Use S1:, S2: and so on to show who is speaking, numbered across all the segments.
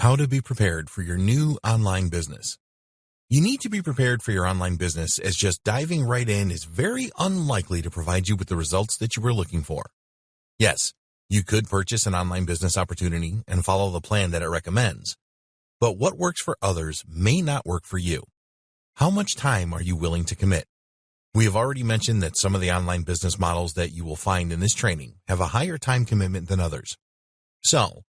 S1: How to be prepared for your new online business. You need to be prepared for your online business, as just diving right in is very unlikely to provide you with the results that you were looking for. Yes, you could purchase an online business opportunity and follow the plan that it recommends, but what works for others may not work for you. How much time are you willing to commit? We have already mentioned that some of the online business models that you will find in this training have a higher time commitment than others. So,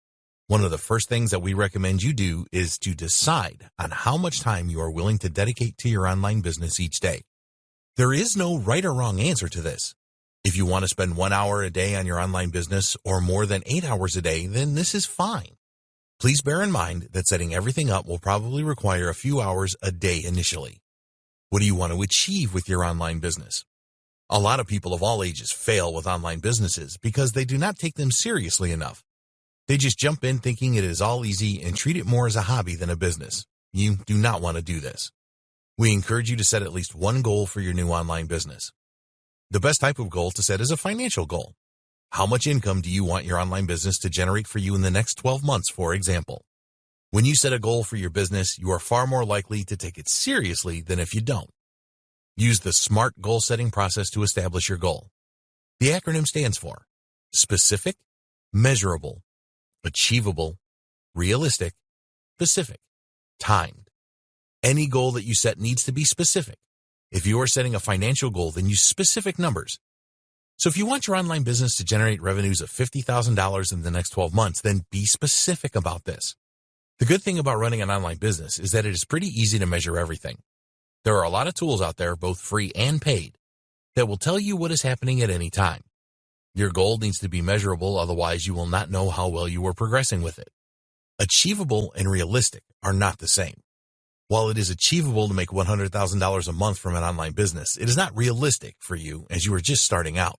S1: one of the first things that we recommend you do is to decide on how much time you are willing to dedicate to your online business each day. There is no right or wrong answer to this. If you want to spend 1 hour a day on your online business or more than 8 hours a day, then this is fine. Please bear in mind that setting everything up will probably require a few hours a day initially. What do you want to achieve with your online business? A lot of people of all ages fail with online businesses because they do not take them seriously enough. They just jump in thinking it is all easy and treat it more as a hobby than a business. You do not want to do this. We encourage you to set at least one goal for your new online business. The best type of goal to set is a financial goal. How much income do you want your online business to generate for you in the next 12 months, for example? When you set a goal for your business, you are far more likely to take it seriously than if you don't. Use the SMART goal-setting process to establish your goal. The acronym stands for specific, measurable, achievable, realistic, specific, timed. Any goal that you set needs to be specific. If you are setting a financial goal, then use specific numbers. So if you want your online business to generate revenues of $50,000 in the next 12 months, then be specific about this. The good thing about running an online business is that it is pretty easy to measure everything. There are a lot of tools out there, both free and paid, that will tell you what is happening at any time. Your goal needs to be measurable, otherwise you will not know how well you are progressing with it. Achievable and realistic are not the same. While it is achievable to make $100,000 a month from an online business, it is not realistic for you as you are just starting out.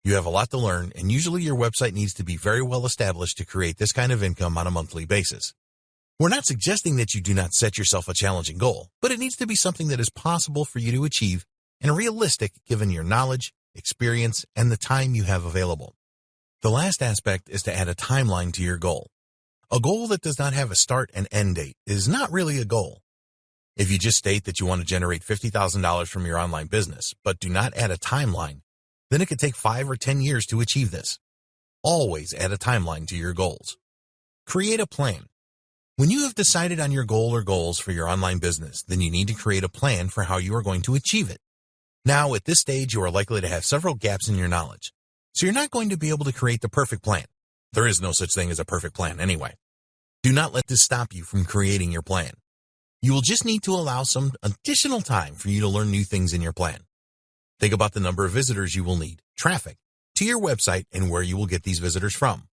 S1: You have a lot to learn, and usually your website needs to be very well established to create this kind of income on a monthly basis. We're not suggesting that you do not set yourself a challenging goal, but it needs to be something that is possible for you to achieve and realistic given your knowledge, experience, and the time you have available. The last aspect is to add a timeline to your goal. A goal that does not have a start and end date is not really a goal. If you just state that you want to generate $50,000 from your online business, but do not add a timeline, then it could take 5 or 10 years to achieve this. Always add a timeline to your goals. Create a plan. When you have decided on your goal or goals for your online business, then you need to create a plan for how you are going to achieve it. Now, at this stage, you are likely to have several gaps in your knowledge, so you're not going to be able to create the perfect plan. There is no such thing as a perfect plan anyway. Do not let this stop you from creating your plan. You will just need to allow some additional time for you to learn new things in your plan. Think about the number of visitors you will need, traffic, to your website and where you will get these visitors from.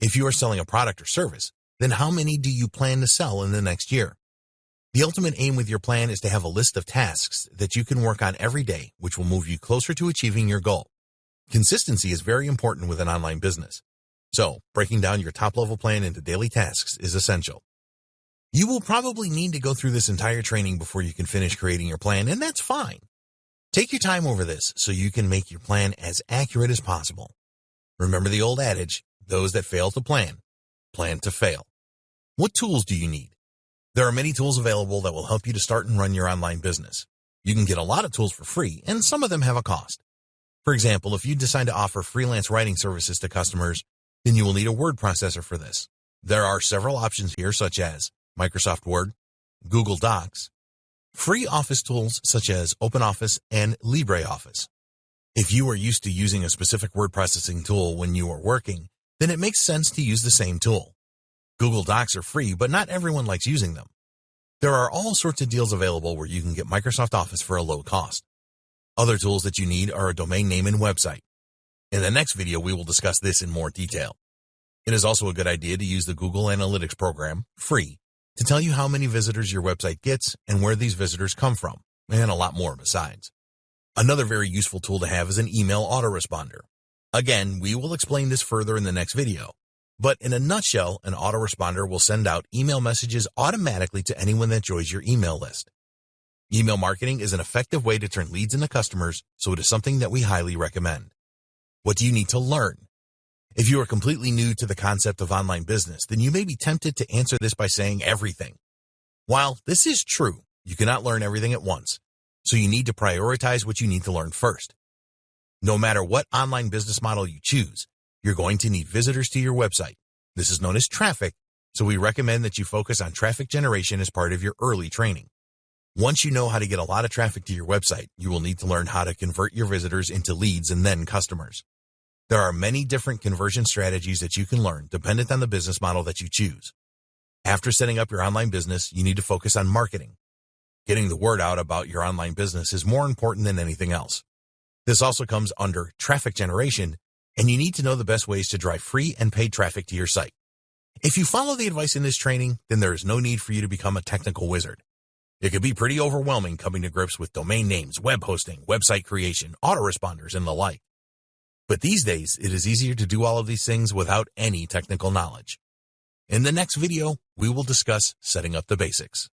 S1: If you are selling a product or service, then how many do you plan to sell in the next year? The ultimate aim with your plan is to have a list of tasks that you can work on every day, which will move you closer to achieving your goal. Consistency is very important with an online business. So, breaking down your top-level plan into daily tasks is essential. You will probably need to go through this entire training before you can finish creating your plan, and that's fine. Take your time over this so you can make your plan as accurate as possible. Remember the old adage, those that fail to plan to fail. What tools do you need? There are many tools available that will help you to start and run your online business. You can get a lot of tools for free, and some of them have a cost. For example, if you decide to offer freelance writing services to customers, then you will need a word processor for this. There are several options here, such as Microsoft Word, Google Docs, free office tools such as OpenOffice and LibreOffice. If you are used to using a specific word processing tool when you are working, then it makes sense to use the same tool. Google Docs are free, but not everyone likes using them. There are all sorts of deals available where you can get Microsoft Office for a low cost. Other tools that you need are a domain name and website. In the next video, we will discuss this in more detail. It is also a good idea to use the Google Analytics program, free, to tell you how many visitors your website gets and where these visitors come from, and a lot more besides. Another very useful tool to have is an email autoresponder. Again, we will explain this further in the next video. But in a nutshell, an autoresponder will send out email messages automatically to anyone that joins your email list. Email marketing is an effective way to turn leads into customers, so it is something that we highly recommend. What do you need to learn? If you are completely new to the concept of online business, then you may be tempted to answer this by saying everything. While this is true, you cannot learn everything at once, so you need to prioritize what you need to learn first. No matter what online business model you choose, you're going to need visitors to your website. This is known as traffic, so we recommend that you focus on traffic generation as part of your early training. Once you know how to get a lot of traffic to your website, you will need to learn how to convert your visitors into leads and then customers. There are many different conversion strategies that you can learn dependent on the business model that you choose. After setting up your online business, you need to focus on marketing. Getting the word out about your online business is more important than anything else. This also comes under traffic generation, and you need to know the best ways to drive free and paid traffic to your site. If you follow the advice in this training, then there is no need for you to become a technical wizard. It can be pretty overwhelming coming to grips with domain names, web hosting, website creation, autoresponders, and the like. But these days, it is easier to do all of these things without any technical knowledge. In the next video, we will discuss setting up the basics.